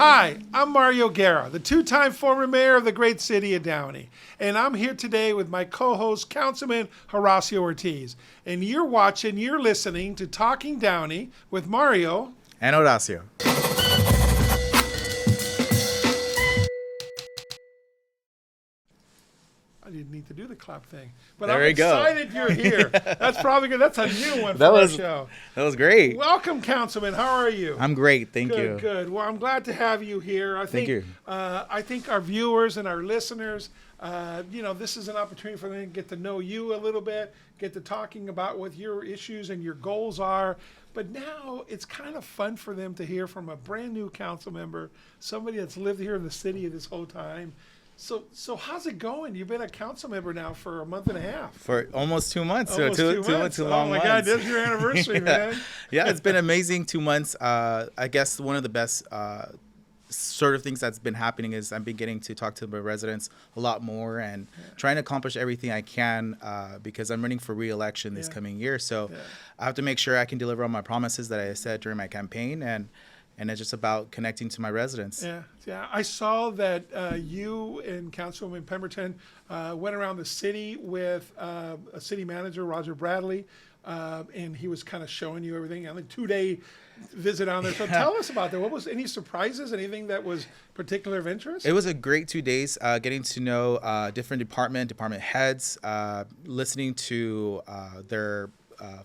Hi, I'm Mario Guerra, the two-time former mayor of the great city of Downey. And I'm here today with my co-host, Councilman Horacio Ortiz. And you're listening to Talking Downey with Mario and Horacio. I didn't need to do the clap thing. But there I'm excited you're here. That's probably good. That's a new one for our show. That was great. Welcome, Councilman. How are you? I'm great. Thank you. Good. Well, I'm glad to have you here. Thank you. I think our viewers and our listeners, this is an opportunity for them to get to know you a little bit, get to talking about what your issues and your goals are. But now it's kind of fun for them to hear from a brand new council member, somebody that's lived here in the city this whole time. So how's it going? You've been a council member now for a month and a half. For almost 2 months. Almost two long months. Oh my God, this is your anniversary, man. Yeah, it's been amazing 2 months. I guess one of the best sort of things that's been happening is I've been getting to talk to my residents a lot more and trying to accomplish everything I can because I'm running for re-election this coming year. So I have to make sure I can deliver on my promises that I said during my campaign, and it's just about connecting to my residents. Yeah. I saw that you and Councilwoman Pemberton went around the city with a city manager, Roger Bradley, and he was kind of showing you everything on a 2-day visit on there. So tell us about that. What was any surprises? Anything that was particular of interest? It was a great 2 days, getting to know different department heads, listening to their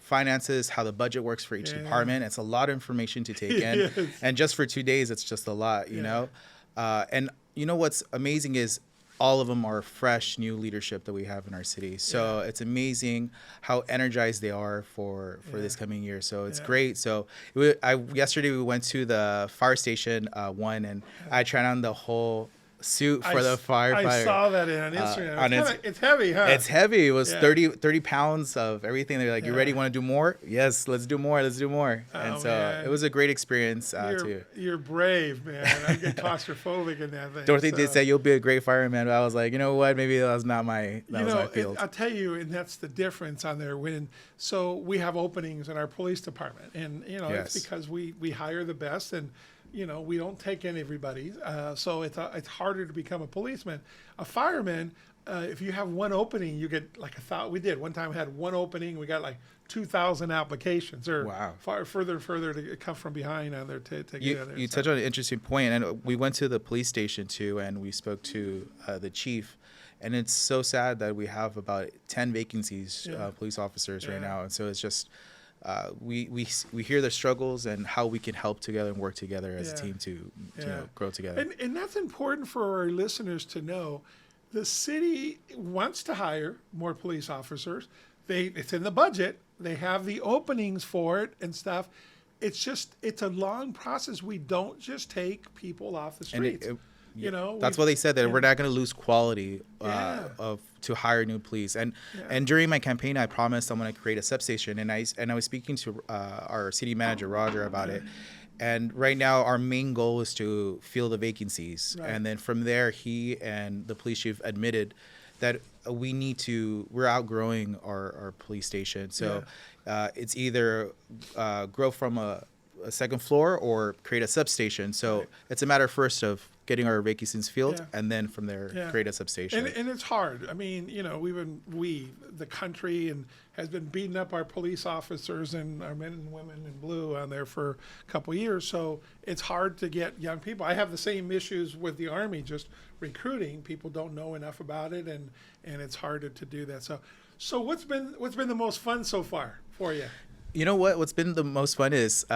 finances, how the budget works for each department. It's a lot of information to take in. Yes. And just for 2 days, it's just a lot, you know? And you know what's amazing is all of them are fresh, new leadership that we have in our city. So it's amazing how energized they are for this coming year. So it's great. So yesterday we went to the fire station and I tried on the whole suit for the firefighter. I saw that on Instagram. It's heavy, huh? It's heavy. It was 30 pounds of everything. They're like, you ready? Want to do more? Yes, let's do more. And so man. It was a great experience too. You're brave, man. I get claustrophobic in that thing. Dorothy did say you'll be a great fireman, but I was like, you know what? Maybe that was not my field. I'll tell you, and that's the difference on there. So we have openings in our police department, and it's because we hire the best, and we don't take in everybody. So it's harder to become a policeman. A fireman, if you have one opening, you get like we did. One time we had one opening, we got like 2,000 applications. Or further to come from behind on there to get in there. You touched on an interesting point, and we went to the police station too, and we spoke to the chief. And it's so sad that we have about 10 vacancies, police officers right now. And so it's just... we hear their struggles and how we can help together and work together as a team to grow together. And that's important for our listeners to know. The city wants to hire more police officers. It's in the budget. They have the openings for it and stuff. It's a long process. We don't just take people off the streets. That's why they said that we're not going to lose quality to hire new police. And during my campaign, I promised I'm going to create a substation, and I was speaking to our city manager Roger about it. And right now, our main goal is to fill the vacancies, and then from there, he and the police chief admitted that we're outgrowing our police station. So it's either grow from a second floor or create a substation. So it's a matter first of getting our vacancies filled, and then from there create a substation. And it's hard. I mean, the country has been beating up our police officers and our men and women in blue on there for a couple of years. So it's hard to get young people. I have the same issues with the Army, just recruiting. People don't know enough about it, and it's harder to do that. So what's been the most fun so far for you? You know what? What's been the most fun is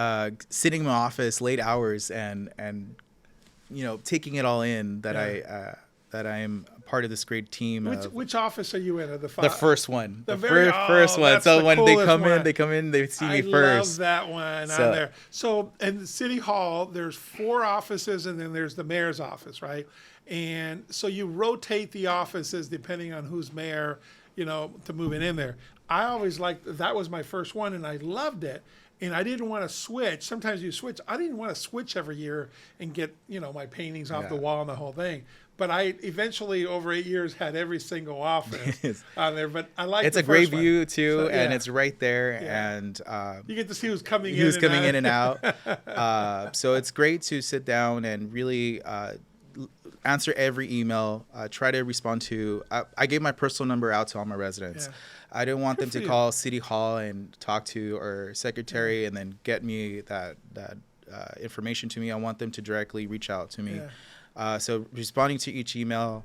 sitting in my office late hours and taking it all in that I am part of this great team. Which office are you in? The first one. The first one. So when they come in, they see me first. I love that one on there. So in City Hall, there's 4 offices, and then there's the mayor's office, right? And so you rotate the offices depending on who's mayor, to moving in there. I always liked that was my first one, and I loved it. And I didn't want to switch. Sometimes you switch. I didn't want to switch every year and get, my paintings off the wall and the whole thing. But I eventually, over 8 years, had every single office on there. But I like it's the a great first view one. too, So, and it's right there, and you get to see who's coming in and out. So it's great to sit down and really answer every email. Try to respond to. I gave my personal number out to all my residents. Yeah. I didn't want them to call City Hall and talk to our secretary and then get me that information to me. I want them to directly reach out to me. So responding to each email,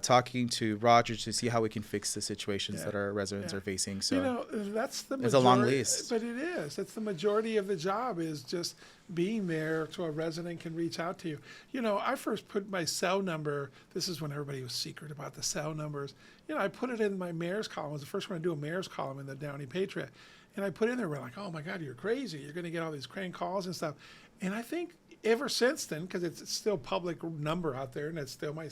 talking to Roger to see how we can fix the situations that our residents are facing. So that's the majority. It's a long list. But it is. It's the majority of the job is just being there so a resident can reach out to you. I first put my cell number. This is when everybody was secret about the cell numbers. I put it in my mayor's column. It was the first one to do a mayor's column in the Downey Patriot. And I put in there, we're like, oh my God, you're crazy. You're going to get all these crank calls and stuff. And I think ever since then, because it's still public number out there, and it's still my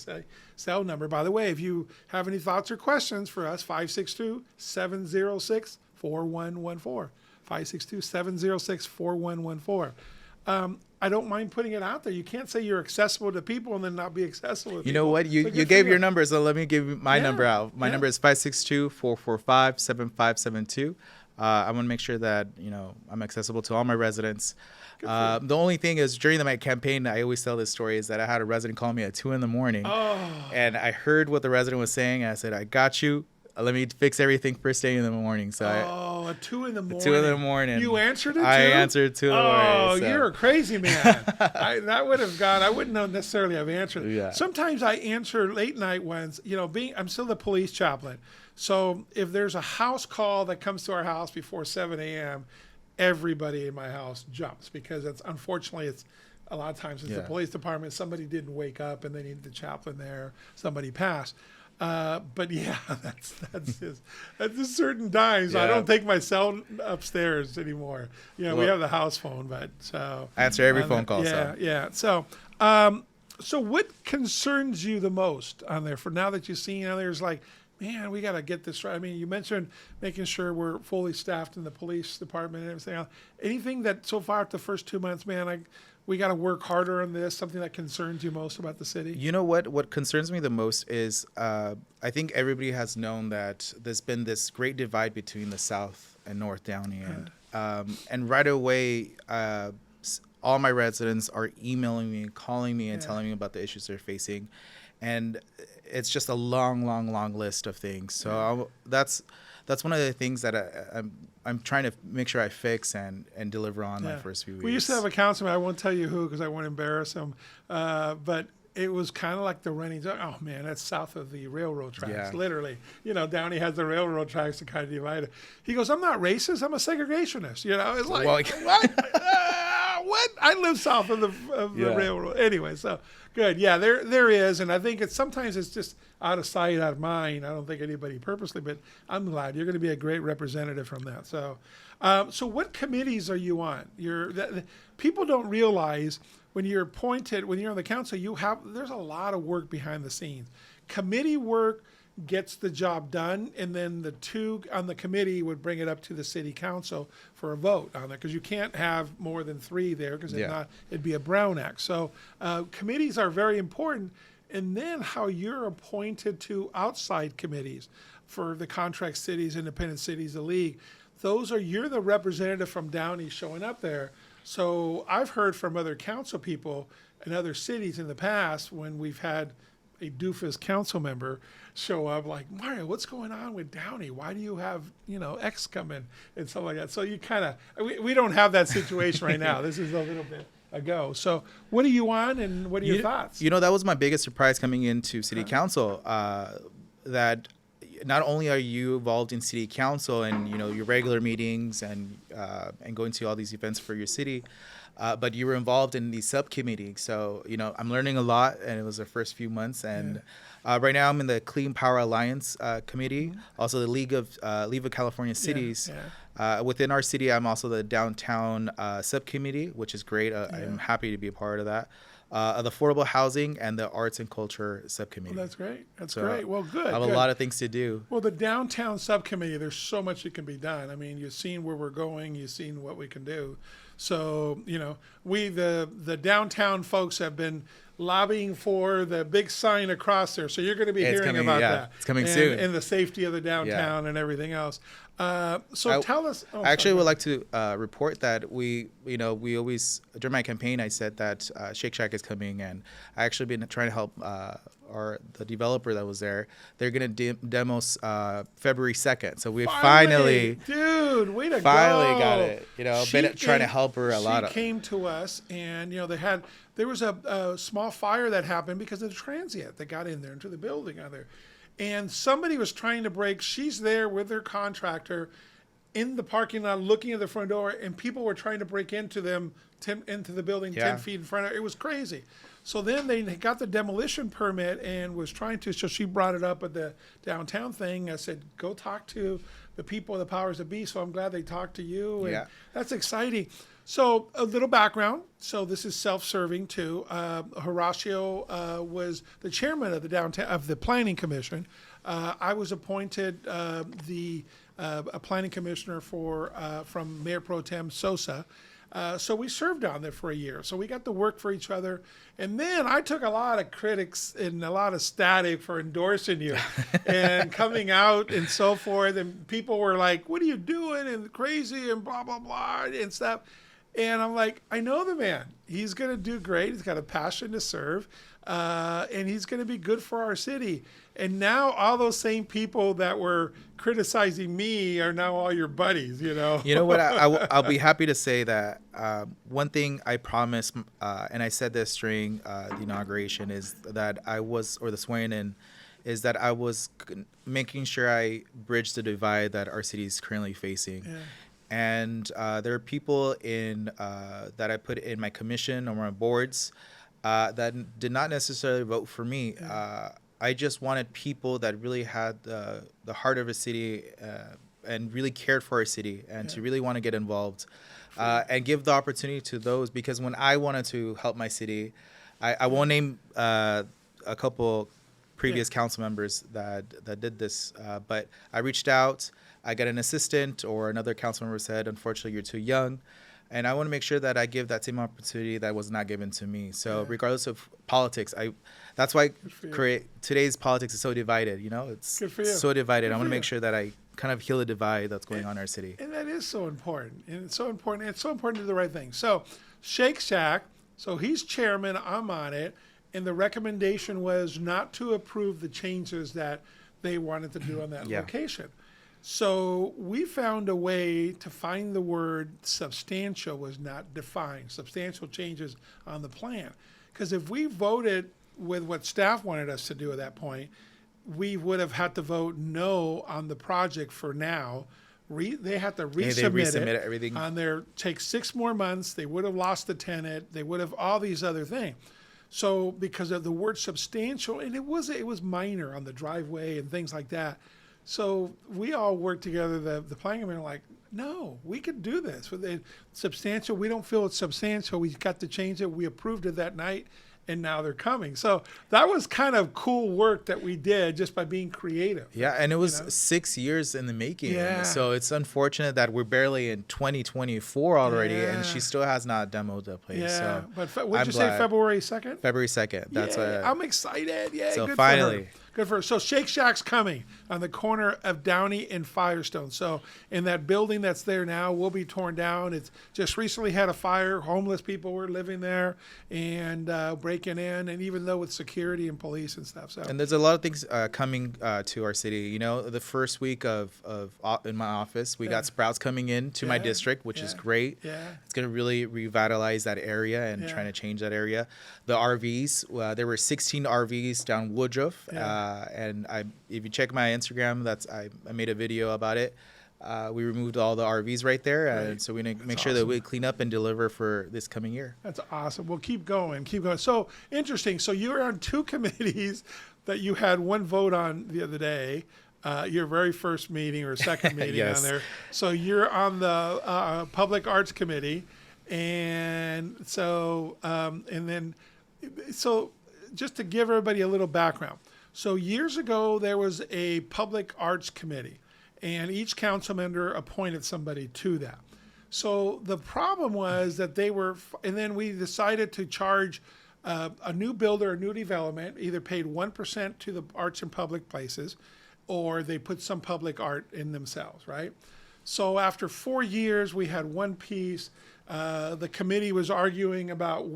cell number. By the way, if you have any thoughts or questions for us, 562-706-4114. 562-706-4114. I don't mind putting it out there. You can't say you're accessible to people and then not be accessible to people. You know what? You gave your number, so let me give my number out. My number is 562-445-7572. I want to make sure that, I'm accessible to all my residents. The only thing is during my campaign, I always tell this story is that I had a resident call me at 2 a.m. and I heard what the resident was saying. And I said, I got you. Let me fix everything first thing in the morning. So at 2 a.m. 2 a.m. You answered it too? I answered 2 a.m. Oh, you're a crazy man. That would have gone. I wouldn't necessarily have answered. Yeah. Sometimes I answer late night ones. I'm still the police chaplain. So if there's a house call that comes to our house before 7 a.m., everybody in my house jumps because unfortunately it's a lot of times it's the police department. Somebody didn't wake up and they needed the chaplain there. Somebody passed. But that's just at certain times. I don't take my cell upstairs anymore. We have the house phone, but so I answer every phone call. So what concerns you the most on there? For now that you've seen, there's like, man, we got to get this right. I mean, you mentioned making sure we're fully staffed in the police department and everything else. Anything that so far at the first 2 months, man, we got to work harder on this. Something that concerns you most about the city? You know what concerns me the most is I think everybody has known that there's been this great divide between the South and North Downey, and right away, all my residents are emailing me, calling me, and telling me about the issues they're facing, and it's just a long list of things. So that's one of the things that I'm trying to make sure I fix and deliver on my first few weeks. We used to have a councilman. I won't tell you who because I won't embarrass him. But it was kind of like the running. Oh man, that's south of the railroad tracks. Literally, Downey has the railroad tracks to kind of divide it. He goes, "I'm not racist. I'm a segregationist." It's like what? What? I live south of the railroad. Anyway, so good. Yeah, there is, and I think sometimes it's just out of sight, out of mind. I don't think anybody purposely, but I'm glad you're going to be a great representative from that. So, so what committees are you on? People don't realize when you're appointed, when you're on the council, there's a lot of work behind the scenes. Committee work gets the job done, and then the two on the committee would bring it up to the city council for a vote on it, because you can't have more than 3 there, because if not, it'd be a Brown Act. So committees are very important. And then how you're appointed to outside committees for the contract cities, independent cities, the league. You're the representative from Downey showing up there. So I've heard from other council people in other cities in the past when we've had a doofus council member show up like, Mario, what's going on with Downey? Why do you have, X coming and stuff like that? So you we don't have that situation right now. This is a little bit ago. So what are you on and what are your thoughts? That was my biggest surprise coming into city council, that not only are you involved in city council and, your regular meetings and going to all these events for your city, but you were involved in the subcommittee. So, I'm learning a lot, and it was the first few months. And right now I'm in the Clean Power Alliance committee, also the League of California Cities. Within our city, I'm also the downtown subcommittee, which is great. I'm happy to be a part of that. the affordable housing and the arts and culture subcommittee. Well, that's great. That's great. Well, good. I have a lot of things to do. Well, the downtown subcommittee, there's so much that can be done. I mean, you've seen where we're going. You've seen what we can do. So, we, the downtown folks, have been lobbying for the big sign across there. So you're going to be hearing about that. It's coming soon. And the safety of the downtown and everything else. Tell us. I actually would like to report that we always, during my campaign, I said that Shake Shack is coming, and I actually been trying to help the developer that was there. They're gonna demo February 2nd, so we finally dude, way to finally got it. Been trying to help her a lot. She came to us, and there was a small fire that happened because of the transient that got in there into the building out there. And somebody was trying to break. She's there with their contractor in the parking lot looking at the front door, and people were trying to break into the building 10 feet in front of her. It was crazy. So then they got the demolition permit and was trying to, so she brought it up at the downtown thing. I said, go talk to the people, the powers that be. So I'm glad they talked to you. And that's exciting. So a little background. So this is self-serving too. Horacio was the chairman of the Planning Commission. I was appointed a planning commissioner from Mayor Pro Tem Sosa. So we served down there for a year. So we got to work for each other. And then I took a lot of critics and a lot of static for endorsing you and coming out and so forth. And people were like, what are you doing? And crazy and blah, blah, blah and stuff. And I'm like, I know the man. He's going to do great. He's got a passion to serve. And he's going to be good for our city. And now all those same people that were criticizing me are now all your buddies, You know what? I'll be happy to say that one thing I promised, and I said this during the inauguration, is that the swearing in, is that I was making sure I bridge the divide that our city is currently facing. Yeah. And there are people that I put in my commission or my boards that did not necessarily vote for me. Yeah. I just wanted people that really had the heart of a city and really cared for our city and to really want to get involved and give the opportunity to those, because when I wanted to help my city, I won't name a couple previous council members that did this, but I reached out. I got an assistant, or another council member said, unfortunately, you're too young. And I want to make sure that I give that same opportunity that was not given to me. So regardless of politics, that's why today's politics is so divided. It's so divided. I want to make sure that I kind of heal the divide that's going on in our city. And that is so important. And it's so important. It's so important to do the right thing. So Shake Shack, so he's chairman, I'm on it. And the recommendation was not to approve the changes that they wanted to do on that location. So we found a way to find the word substantial was not defined, substantial changes on the plan. Because if we voted with what staff wanted us to do at that point, we would have had to vote no on the project for now. They had to resubmit it everything on there, take 6 more months. They would have lost the tenant. They would have all these other things. So because of the word substantial, and it was minor on the driveway and things like that. So we all worked together, the planning committee, like, no, we could do this. With it substantial, we don't feel it's substantial. We got to change it. We approved it that night, and now they're coming. So that was kind of cool work that we did just by being creative. Yeah, and it was 6 years in the making. Yeah. So it's unfortunate that we're barely in 2024 already, and she still has not demoed the place. Yeah, so but what did you say, February 2nd? February 2nd. That's I'm excited. Yeah, so good finally. For her. Good for her. So Shake Shack's coming on the corner of Downey and Firestone. So in that building that's there now will be torn down. It's just recently had a fire. Homeless people were living there and breaking in, and even though with security and police and stuff. So and there's a lot of things coming to our city. The first week of in my office, we got Sprouts coming in to my district, which is great. Yeah, it's gonna really revitalize that area and trying to change that area. The RVs, there were 16 RVs down Woodruff. And if you check my Instagram, I made a video about it. We removed all the RVs right there, and so we make sure that we clean up and deliver for this coming year. That's awesome. Well, keep going. So interesting. So you were on 2 committees that you had 1 vote on the other day. Your very first meeting or second meeting on there. So you're on the Public Arts Committee, and so and then So just to give everybody a little background. So years ago, there was a public arts committee, and each council member appointed somebody to that. So the problem was that and then we decided to charge a new builder, a new development, either paid 1% to the arts and public places, or they put some public art in themselves, right? So after 4 years, we had one piece. The committee was arguing about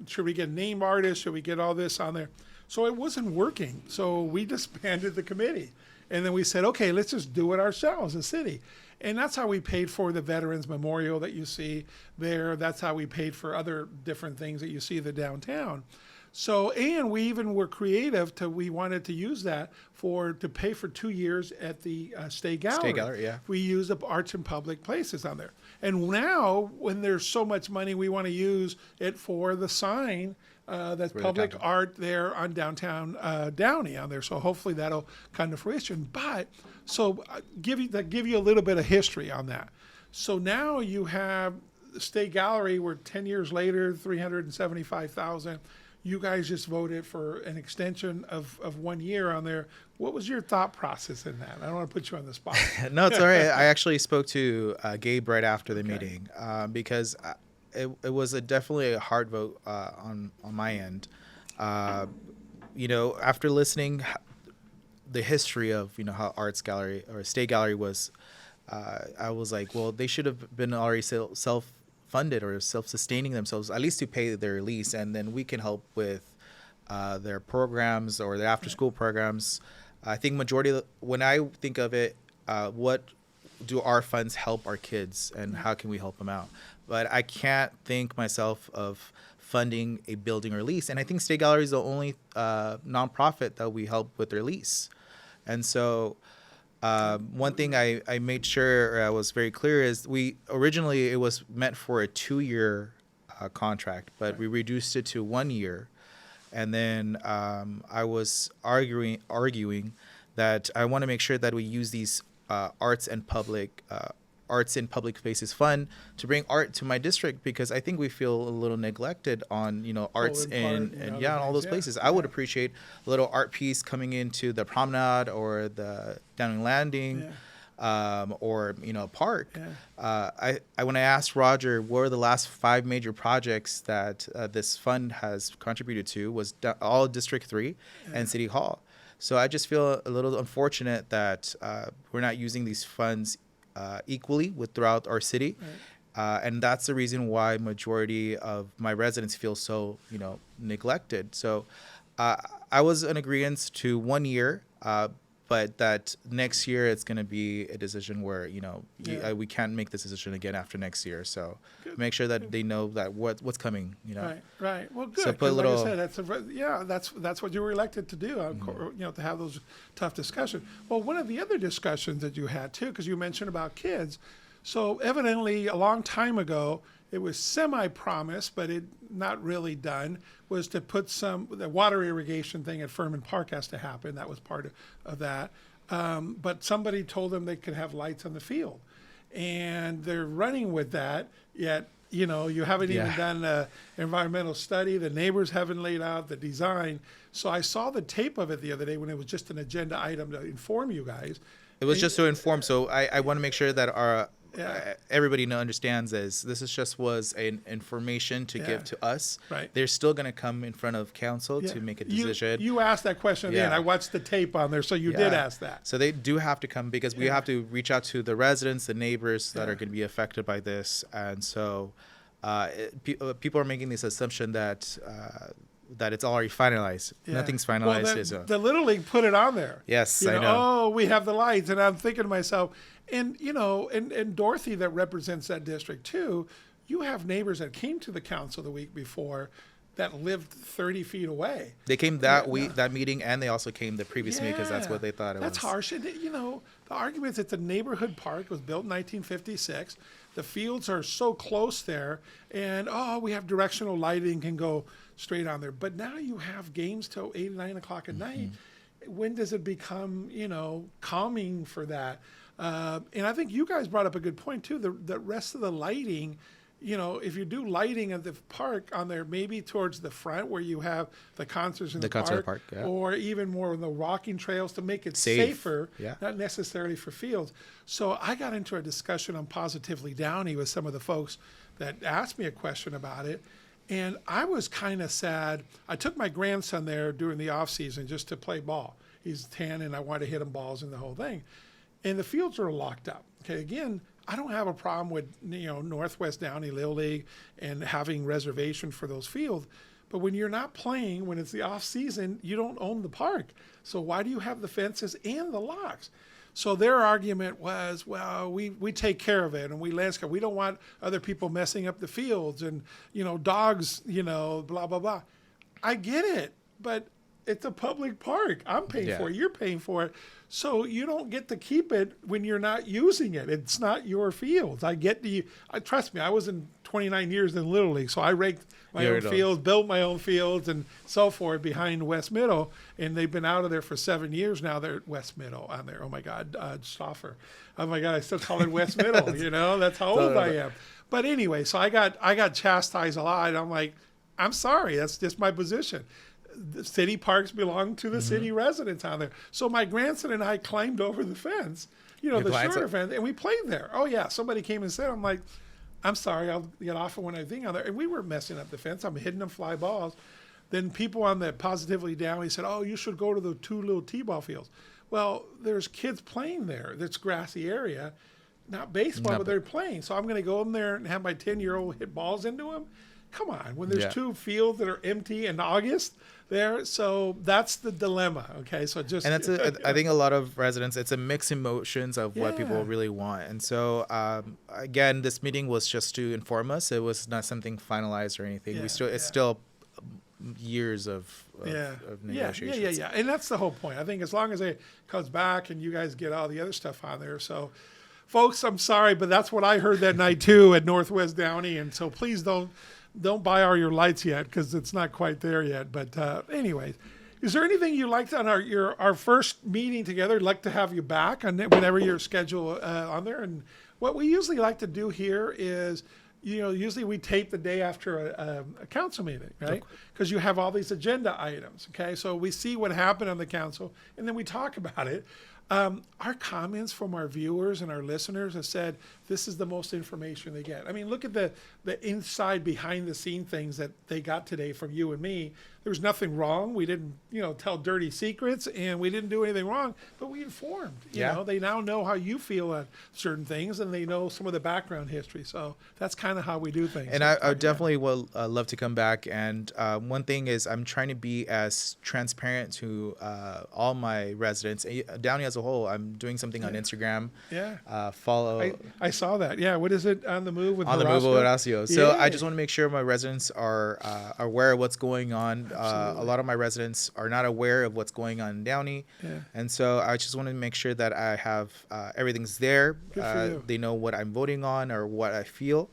should we get name artists? Should we get all this on there? So it wasn't working. So we disbanded the committee. And then we said, okay, let's just do it ourselves, the city. And that's how we paid for the Veterans Memorial that you see there. That's how we paid for other different things that you see the downtown. So, and we even were creative we wanted to use that to pay for 2 years at the State Gallery. State Gallery, yeah. We use the arts and public places on there. And now, when there's so much money, we want to use it for the sign that's public art there on downtown Downey on there. So hopefully that'll come to fruition. But so give you a little bit of history on that. So now you have the State Gallery, where 10 years later, $375,000. You guys just voted for an extension of 1 year on there. What was your thought process in that? I don't want to put you on the spot. No, it's all right. I actually spoke to Gabe right after the meeting because it was definitely a hard vote on my end. After listening the history of how Arts Gallery or State Gallery was, I was like, well, they should have been already self-funded or self-sustaining themselves, at least to pay their lease, and then we can help with their programs or their after-school programs. I think when I think of it, what do our funds help our kids, and how can we help them out? But I can't think myself of funding a building or lease, and I think State Gallery is the only nonprofit that we help with their lease. And so one thing I made sure I was very clear is originally it was meant for a 2-year contract, but we reduced it to 1 year. And then I was arguing that I want to make sure that we use these arts in public spaces fund to bring art to my district, because I think we feel a little neglected on arts and all those places. I would appreciate a little art piece coming into the promenade or the Downey Landing. Or a park. When I asked Roger what are the last 5 major projects that this fund has contributed to, was all District 3 and City Hall. So I just feel a little unfortunate that we're not using these funds equally throughout our city. And that's the reason why majority of my residents feel so neglected. So I was in agreement to 1 year, but that next year it's going to be a decision where we can't make this decision again after next year. So make sure that they know that what's coming. Right. Well, good. So put a little. Like I said, that's what you were elected to do. To have those tough discussions. Well, one of the other discussions that you had too, because you mentioned about kids. So evidently, a long time ago, it was semi-promised, but it not really done, was to put the water irrigation thing at Ferman Park has to happen. That was part of that. But somebody told them they could have lights on the field. And they're running with that, yet, you haven't even done an environmental study. The neighbors haven't laid out the design. So I saw the tape of it the other day when it was just an agenda item to inform you guys. It was just to inform. So I want to make sure that everybody understands this just was an information to give to us. Right. They're still going to come in front of council to make a decision. You asked that question again. I watched the tape on there, so you did ask that. So they do have to come, because we have to reach out to the residents, the neighbors that are going to be affected by this. And so people are making this assumption that it's already finalized. Nothing's finalized. Well, the Little League put it on there. Yes, I know. Oh, we have the lights. And I'm thinking to myself, and Dorothy that represents that district too, you have neighbors that came to the council the week before that lived 30 feet away. They came that week, that meeting, and they also came the previous meeting because that's what they thought it was. That's harsh. And, the argument is that the neighborhood park was built in 1956. The fields are so close there, and we have directional lighting, can go straight on there. But now you have games till 8 or 9 o'clock at night. When does it become, calming for that? And I think you guys brought up a good point too. The rest of the lighting if you do lighting of the park on there, maybe towards the front where you have the concerts in the park, yeah. or even more in the walking trails to make it safer, not necessarily for fields. So I got into a discussion on Positively Downey with some of the folks that asked me a question about it. And I was kind of sad. I took my grandson there during the off season just to play ball. He's 10 and I wanted to hit him balls and the whole thing. And the fields are locked up. Okay, again, I don't have a problem with Northwest Downey Little League and having reservation for those fields, but when you're not playing, when it's the off season, you don't own the park. So why do you have the fences and the locks? So their argument was, well, we take care of it and we landscape. We don't want other people messing up the fields and dogs, blah blah blah. I get it, but it's a public park. I'm paying for it. You're paying for it. So you don't get to keep it when you're not using it. It's not your fields. I get to trust me, I was in 29 years in Little League, so I raked my own fields, built my own fields, and so forth behind West Middle. And they've been out of there for 7 years now. They're at West Middle on there. Oh, my God, Stauffer. Oh, my God, I still call it West Middle. That's how old I am. But anyway, so I got chastised a lot. I'm like, I'm sorry. That's just my position. The city parks belong to the city residents on there. So my grandson and I climbed over the fence, the shorter fence, and we played there. Oh, yeah. Somebody came and said, I'm like, I'm sorry, I'll get off of when I think on there. And we were messing up the fence. I'm hitting them fly balls. Then people on the Positively Downey said, oh, you should go to the 2 little T-ball fields. Well, there's kids playing there. That's grassy area. Not baseball, but they're playing. So I'm going to go in there and have my 10-year-old hit balls into them? Come on. When there's 2 fields that are empty in August there. So that's the dilemma. Okay. So just. And that's I think a lot of residents, it's a mixed emotions of what people really want. And so, again, this meeting was just to inform us. It was not something finalized or anything. It's still years of negotiations. Yeah. And that's the whole point. I think as long as it comes back and you guys get all the other stuff on there. So, folks, I'm sorry, but that's what I heard that night too at Northwest Downey. And so please don't buy all your lights yet because it's not quite there yet. But anyways, is there anything you liked on our first meeting together? I'd like to have you back on whenever your schedule on there. And what we usually like to do here is, usually we tape the day after a council meeting, right? Because you have all these agenda items, okay? So we see what happened on the council, and then we talk about it. Our comments from our viewers and our listeners have said this is the most information they get. I mean, look at the inside behind the scene things that they got today from you and me. There was nothing wrong. We didn't, tell dirty secrets, and we didn't do anything wrong, but we informed. You know, they now know how you feel on certain things, and they know some of the background history. So that's kind of how we do things. And I definitely will love to come back. And one thing is I'm trying to be as transparent to all my residents. Downey as a whole, I'm doing something on Instagram. Follow. I saw that. Yeah. What is it? On the Move with Horacio? On the Move with Horacio. So I just want to make sure my residents are aware of what's going on. A lot of my residents are not aware of what's going on in Downey. And so I just want to make sure that I have everything's there. They know what I'm voting on or what I feel.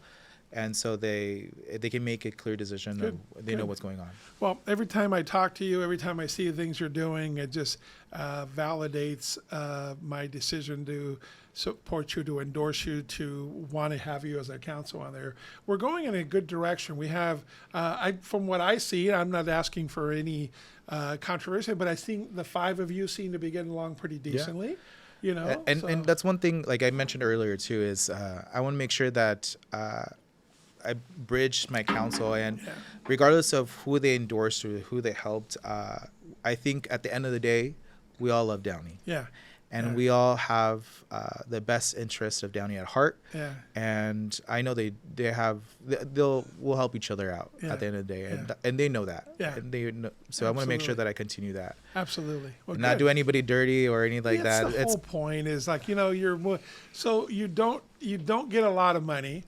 And so they can make a clear decision. They know what's going on. Well, every time I talk to you, every time I see the things you're doing, it just validates my decision to support you, to endorse you, to want to have you as a council on there. We're going in a good direction. We have, from what I see, I'm not asking for any controversy, but I think the 5 of you seem to be getting along pretty decently. And that's one thing, like I mentioned earlier too, is I want to make sure that I bridge my council, and regardless of who they endorsed or who they helped, I think at the end of the day, we all love Downey. And we all have the best interest of Downey at heart. And I know we'll help each other out at the end of the day, and they know that. And they know, so I want to make sure that I continue that. Absolutely. Well, not do anybody dirty or anything like that. The whole point is like so you don't get a lot of money.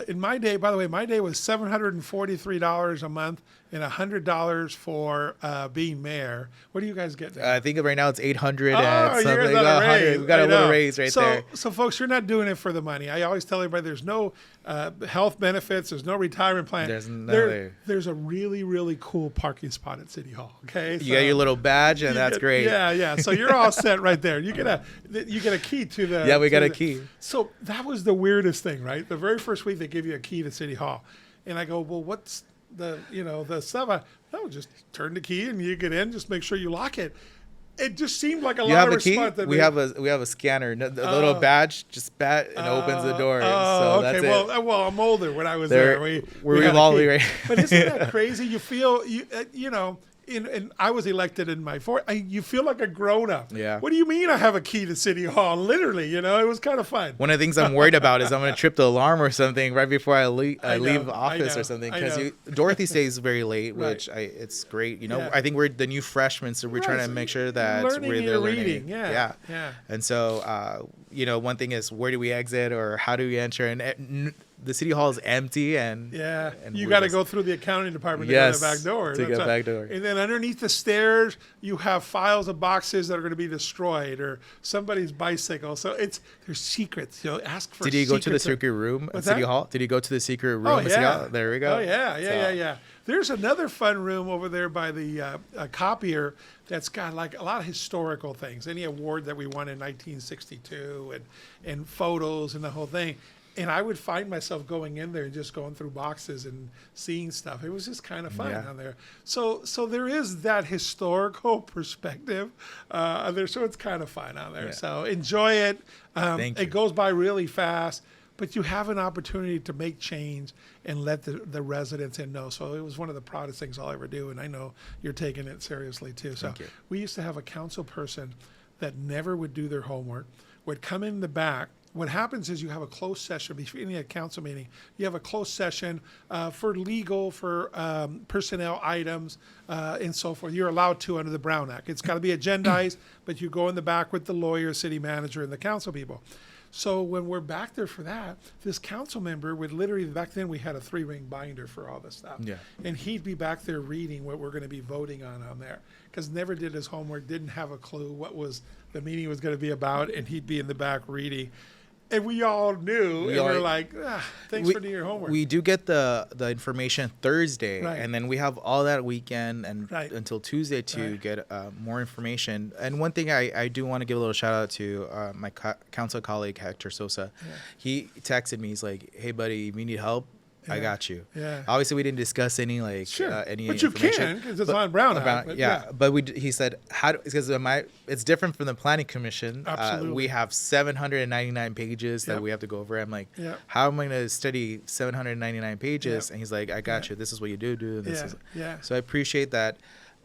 In my day, by the way, my day was $743 a month and $100 for being mayor. What do you guys get now? I think right now it's $800 and something. We got a little raise there. So folks, you're not doing it for the money. I always tell everybody there's no health benefits. There's no retirement plan. There's a really, really cool parking spot at City Hall. Okay, you got your little badge, and that's great. Yeah. So you're all set right there. You get a key to the. We got a key. So that was the weirdest thing, right? The very first week they give you a key to City Hall. And I go, well, what's the stuff? No, just turn the key and you get in. Just make sure you lock it. It just seemed like a lot of responsibility. We have a scanner, the little badge, just bat and opens the door. Oh, so okay. That's well, I'm older when I was there. We're evolving, right? But isn't that crazy? You feel and I was elected in my you feel like a grown up. Yeah. What do you mean I have a key to City Hall? Literally, it was kind of fun. One of the things I'm worried about is I'm going to trip the alarm or something right before I leave office or something. Because Dorothy stays very late, which it's great. I think we're the new freshmen, so we're trying to make sure that we're there learning. Yeah. And so, one thing is, where do we exit or how do we enter? And the City Hall is empty, and you got to go through the accounting department to go to the back door. And then underneath the stairs, you have files of boxes that are going to be destroyed or somebody's bicycle. So there's secrets. Ask for. Did you go to the secret room at City Hall? Did you go to the secret room at City Hall? There we go. Oh yeah. There's another fun room over there by the copier that's got like a lot of historical things. Any award that we won in 1962 and photos and the whole thing. And I would find myself going in there and just going through boxes and seeing stuff. It was just kind of fun down there. So there is that historical perspective there. So it's kind of fun out there. Yeah. So enjoy it. It goes by really fast, but you have an opportunity to make change and let the residents know. So it was one of the proudest things I'll ever do. And I know you're taking it seriously too. So we used to have a council person that never would do their homework, would come in the back. What happens is you have a closed session between a council meeting. You have a closed session for legal, for personnel items, and so forth. You're allowed to under the Brown Act. It's got to be agendized, but you go in the back with the lawyer, city manager, and the council people. So when we're back there for that, this council member would literally, back then we had a 3-ring binder for all this stuff. Yeah. And he'd be back there reading what we're going to be voting on there. Because never did his homework, didn't have a clue what the meeting was going to be about, and he'd be in the back reading. And we all knew, we're like, thanks for doing your homework. We do get the information Thursday, and then we have all that weekend and until Tuesday to get more information. And one thing I do want to give a little shout out to my council colleague, Hector Sosa. Yeah. He texted me. He's like, hey, buddy, if you need help, I got you. Yeah. Obviously, we didn't discuss any any but you information. Can because it's on Brown Act. But he said because it's different from the planning commission. Absolutely. We have 799 pages that we have to go over. I'm like, how am I going to study 799 pages? And he's like, I got you. This is what you do. This So I appreciate that.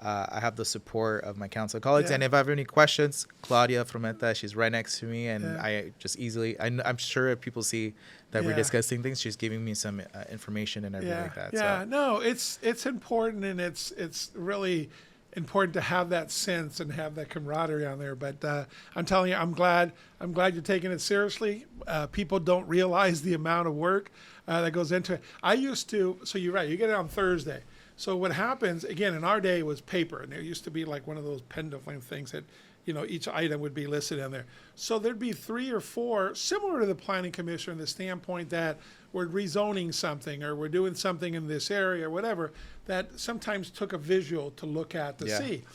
I have the support of my council colleagues, and if I have any questions, Claudia Frometa, she's right next to me, and I just easily, I'm sure if people see that we're discussing things, she's giving me some information and everything like that. Yeah, no, it's important, and it's really important to have that sense and have that camaraderie on there. But I'm telling you, I'm glad you're taking it seriously. People don't realize the amount of work that goes into it. I used to, so you're right, you get it on Thursday. So what happens, again, in our day, it was paper, and there used to be like one of those pendulum things that, each item would be listed on there. So there'd be 3 or 4, similar to the Planning Commission, the standpoint that we're rezoning something or we're doing something in this area or whatever, that sometimes took a visual to look at to see.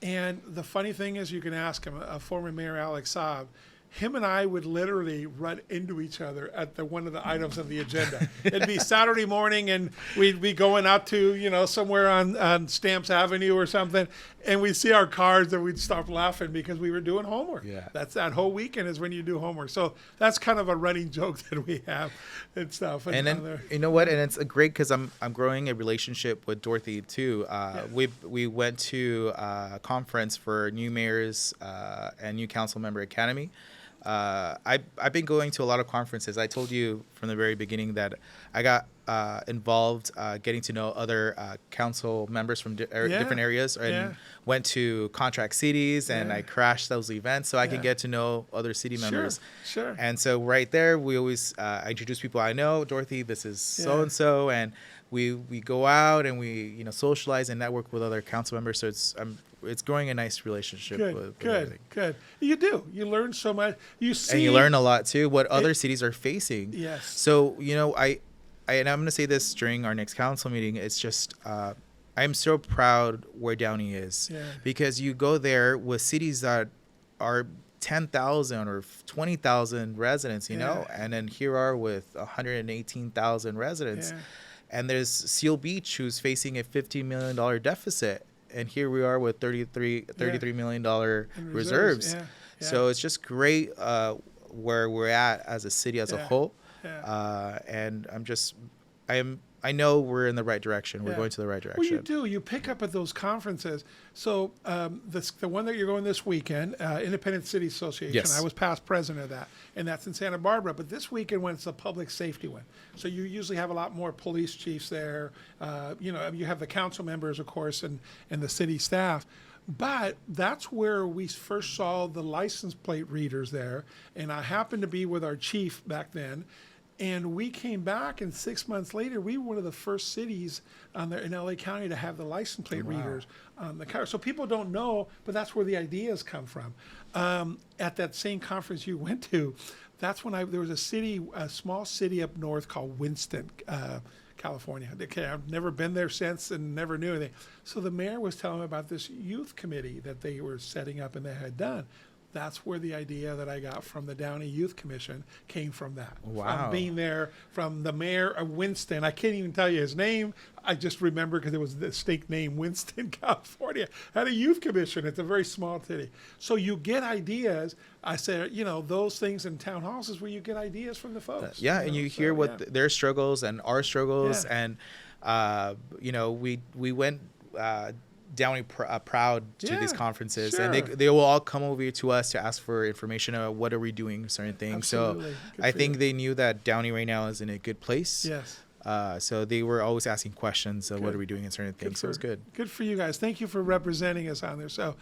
And the funny thing is, you can ask him, a former mayor, Alex Saab, him and I would literally run into each other at one of the items on the agenda. It'd be Saturday morning, and we'd be going out to, somewhere on Stamps Avenue or something, and we'd see our cars, and we'd stop laughing because we were doing homework. Yeah. That whole weekend is when you do homework. So that's kind of a running joke that we have and stuff. And then, you know what? And it's great because I'm growing a relationship with Dorothy, too. We went to a conference for new mayors and new council member academy. I've been going to a lot of conferences. I told you from the very beginning that I got involved getting to know other council members from different areas and went to contract cities, and I crashed those events so I can get to know other city members. Sure. And so right there, we always I introduce people I know. Dorothy, this is so-and-so, and we go out and we socialize and network with other council members. So it's growing a nice relationship. Good. You do. You learn so much. And you learn a lot too. What other cities are facing. Yes. So and I'm going to say this during our next council meeting. It's just I'm so proud where Downey is because you go there with cities that are 10,000 or 20,000 residents, you know, and then here we are with 118,000 residents. Yeah. And there's Seal Beach, who's facing a $15 million deficit. And here we are with $33 million reserves. Yeah. Yeah. So it's just great where we're at as a city as a whole. Yeah. And I know we're in the right direction. We're going to the right direction. Well, you do. You pick up at those conferences. So the one that you're going this weekend, Independent City Association, Yes. I was past president of that, and that's in Santa Barbara. But this weekend, when it's a public safety one, so you usually have a lot more police chiefs there. You know, you have the council members, of course, and the city staff. But that's where we first saw the license plate readers there, and I happened to be with our chief back then. And we came back, and 6 months later, we were one of the first cities in LA County to have the license plate readers on the car. So people don't know, but that's where the ideas come from. At that same conference you went to, that's when there was a small city up north called Winston, California. Okay, I've never been there since and never knew anything. So the mayor was telling me about this youth committee that they were setting up and they had done. That's where the idea that I got from the Downey Youth Commission came from that. Wow. From being there, from the mayor of Winston. I can't even tell you his name. I just remember because it was the state name, Winston, California. Had a youth commission. It's a very small city. So you get ideas. I said, you know, those things in town halls is where you get ideas from the folks. And you hear what their struggles and our struggles. Yeah. And, you know, we went Downey proud to these conferences, sure. and they will all come over to us to ask for information about what are we doing, certain things. Absolutely. So Good I for think you. they knew that Downey right now is in a good place. Yes. So they were always asking questions of what are we doing in certain things. So it was good. Good for you guys. Thank you for representing us on there. So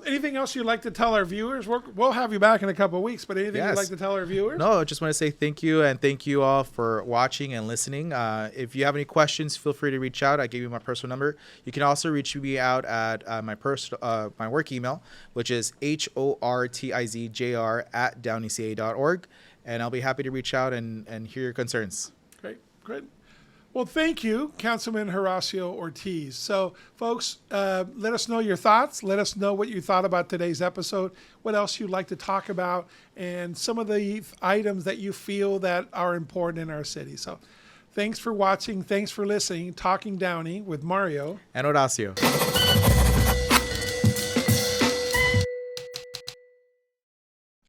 anything else you'd like to tell our viewers? We'll have you back in a couple of weeks, but anything you'd like to tell our viewers? No, I just want to say thank you, and thank you all for watching and listening. If you have any questions, feel free to reach out. I gave you my personal number. You can also reach me out at my work email, which is hortizjr@downeyca.org, and I'll be happy to reach out and hear your concerns. Great. Well, thank you, Councilman Horacio Ortiz. So, folks, let us know your thoughts. Let us know what you thought about today's episode, what else you'd like to talk about, and some of the items that you feel that are important in our city. So, thanks for watching. Thanks for listening. Talking Downey with Mario and Horacio.